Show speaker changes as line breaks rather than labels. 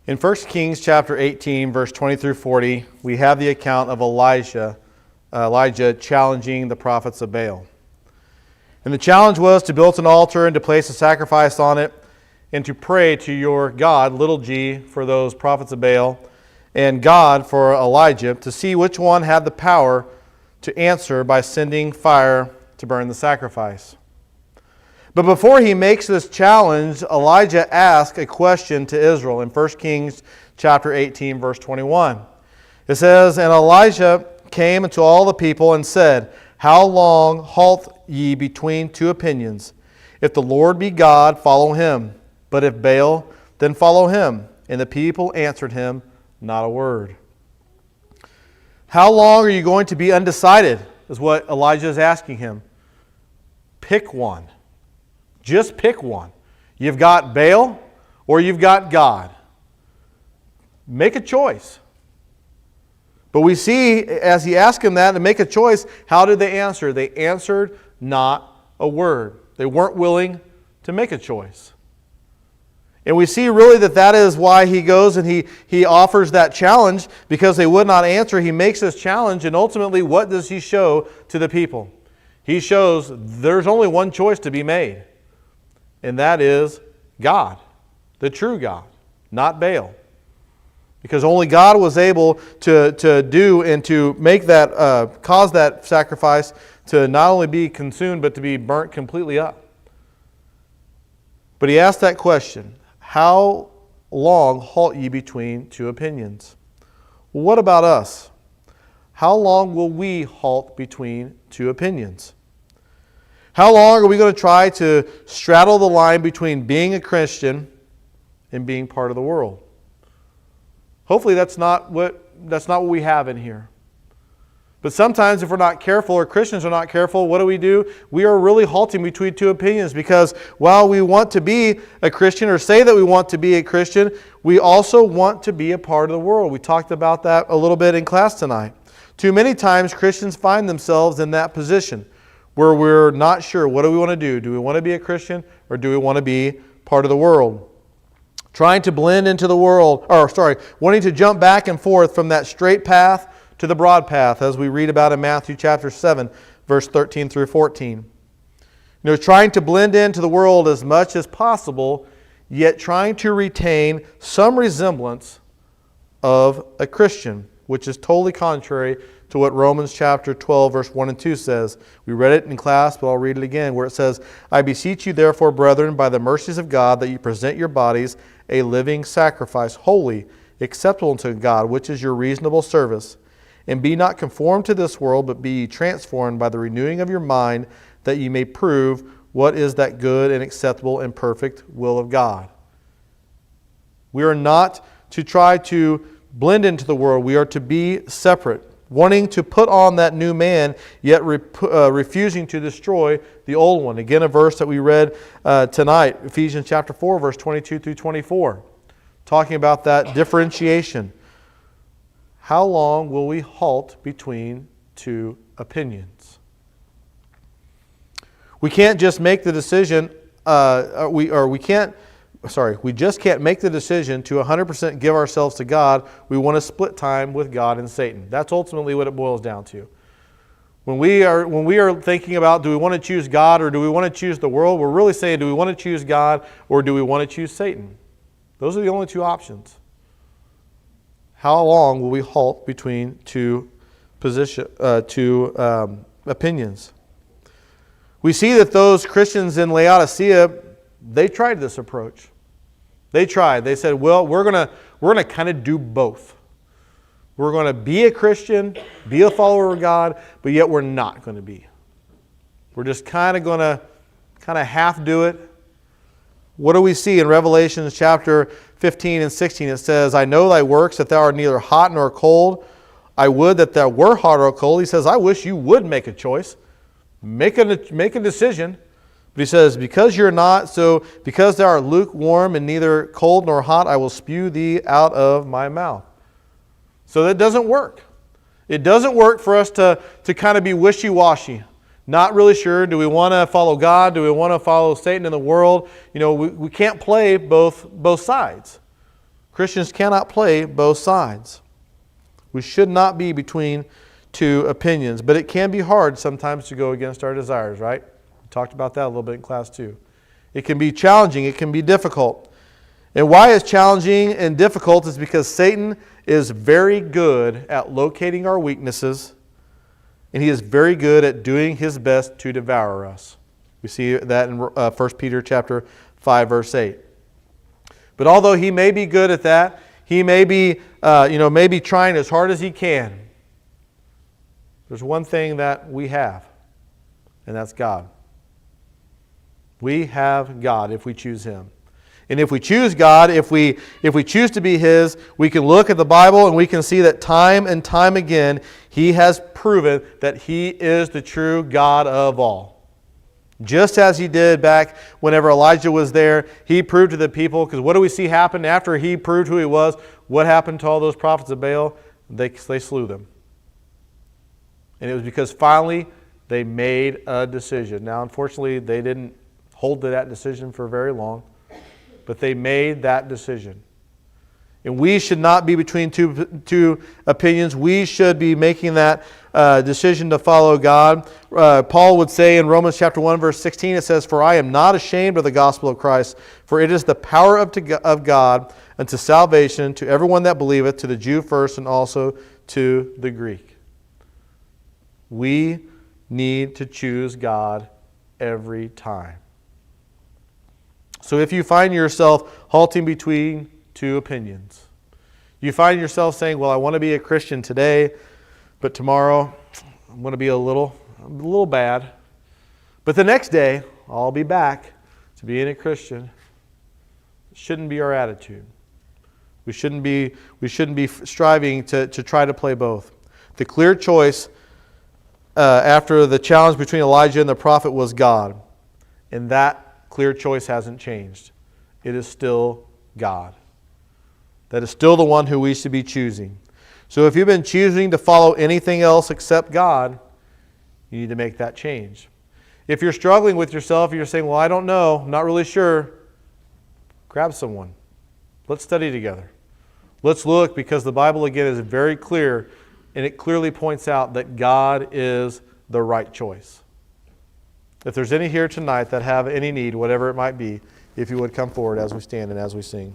In 1 Kings chapter 18, verse 20 through 40, we have the account of Elijah challenging the prophets of Baal. And the challenge was to build an altar and to place a sacrifice on it and to pray to your God, little g, for those prophets of Baal, and God for Elijah, to see which one had the power to answer by sending fire to burn the sacrifice. But before he makes this challenge, Elijah asks a question to Israel in 1 Kings chapter 18, verse 21. It says, "And Elijah came unto all the people and said, How long halt ye between two opinions? If the Lord be God, follow him. But if Baal, then follow him. And the people answered him not a word." How long are you going to be undecided, is what Elijah is asking him. Pick one. Just pick one. You've got Baal or you've got God. Make a choice. But we see, as he asked him that, to make a choice, how did they answer? They answered not a word. They weren't willing to make a choice. And we see really that is why he goes and he offers that challenge, because they would not answer. He makes this challenge, and ultimately, what does he show to the people? He shows there's only one choice to be made. And that is God, the true God, not Baal. Because only God was able to do and to make that, cause that sacrifice to not only be consumed, but to be burnt completely up. But he asked that question, how long halt ye between two opinions? Well, what about us? How long will we halt between two opinions? How long are we going to try to straddle the line between being a Christian and being part of the world? Hopefully that's not what we have in here. But sometimes if we're not careful, or Christians are not careful, what do? We are really halting between two opinions, because while we want to be a Christian, or say that we want to be a Christian, we also want to be a part of the world. We talked about that a little bit in class tonight. Too many times Christians find themselves in that position where we're not sure, what do we want to do? Do we want to be a Christian, or do we want to be part of the world? Trying to blend into the world, wanting to jump back and forth from that straight path to the broad path, as we read about in Matthew chapter 7, verse 13 through 14. Trying to blend into the world as much as possible, yet trying to retain some resemblance of a Christian, which is totally contrary to what Romans chapter 12, verse 1 and 2 says. We read it in class, but I'll read it again, where it says, "I beseech you therefore, brethren, by the mercies of God, that you present your bodies a living sacrifice, holy, acceptable unto God, which is your reasonable service. And be not conformed to this world, but be ye transformed by the renewing of your mind, that ye may prove what is that good and acceptable and perfect will of God." We are not to try to blend into the world. We are to be separate, wanting to put on that new man, yet refusing to destroy the old one. Again, a verse that we read tonight, Ephesians chapter 4, verse 22 through 24, talking about that differentiation. How long will we halt between two opinions? We can't just make the decision, we just can't make the decision to 100% give ourselves to God. We want to split time with God and Satan. That's ultimately what it boils down to. When we are thinking about, do we want to choose God or do we want to choose the world, we're really saying, do we want to choose God or do we want to choose Satan? Those are the only two options. How long will we halt between two opinions? We see that those Christians in Laodicea, they tried this approach. They tried. They said, well, we're gonna kind of do both. We're going to be a Christian, be a follower of God, but yet we're not going to be. We're just kind of half do it. What do we see in Revelation chapter 15 and 16? It says, "I know thy works, that thou art neither hot nor cold. I would that thou were hot or cold." He says, I wish you would make a choice. Make a decision. But he says, because you're not, so because thou art lukewarm and neither cold nor hot, I will spew thee out of my mouth. So that doesn't work. It doesn't work for us to kind of be wishy-washy. Not really sure. Do we want to follow God? Do we want to follow Satan in the world? We can't play both sides. Christians cannot play both sides. We should not be between two opinions, but it can be hard sometimes to go against our desires, right? We talked about that a little bit in class too. It can be challenging. It can be difficult. And why it's challenging and difficult is because Satan is very good at locating our weaknesses, and he is very good at doing his best to devour us. We see that in 1 Peter chapter 5, verse 8. But although he may be good at that, he may be, maybe trying as hard as he can. There's one thing that we have, and that's God. We have God if we choose Him. And if we choose God, if we choose to be His, we can look at the Bible and we can see that time and time again, He has proven that He is the true God of all. Just as He did back whenever Elijah was there, He proved to the people, because what do we see happen after He proved who He was? What happened to all those prophets of Baal? They slew them. And it was because finally they made a decision. Now, unfortunately, they didn't hold to that decision for very long, but they made that decision. And we should not be between two opinions. We should be making that decision to follow God. Paul would say in Romans chapter 1, verse 16, it says, "For I am not ashamed of the gospel of Christ, for it is the power of God unto salvation to everyone that believeth, to the Jew first and also to the Greek." We need to choose God every time. So if you find yourself halting between two opinions, you find yourself saying, well, I want to be a Christian today, but tomorrow I'm going to be a little bad. But the next day, I'll be back to being a Christian. It shouldn't be our attitude. We shouldn't be striving to try to play both. The clear choice after the challenge between Elijah and the prophet was God. And that clear choice hasn't changed. It is still God. That is still the one who we should be choosing. So if you've been choosing to follow anything else except God, you need to make that change. If you're struggling with yourself, you're saying, well, I don't know, I'm not really sure, grab someone. Let's study together. Let's look, because the Bible, again, is very clear, and it clearly points out that God is the right choice. If there's any here tonight that have any need, whatever it might be, if you would come forward as we stand and as we sing.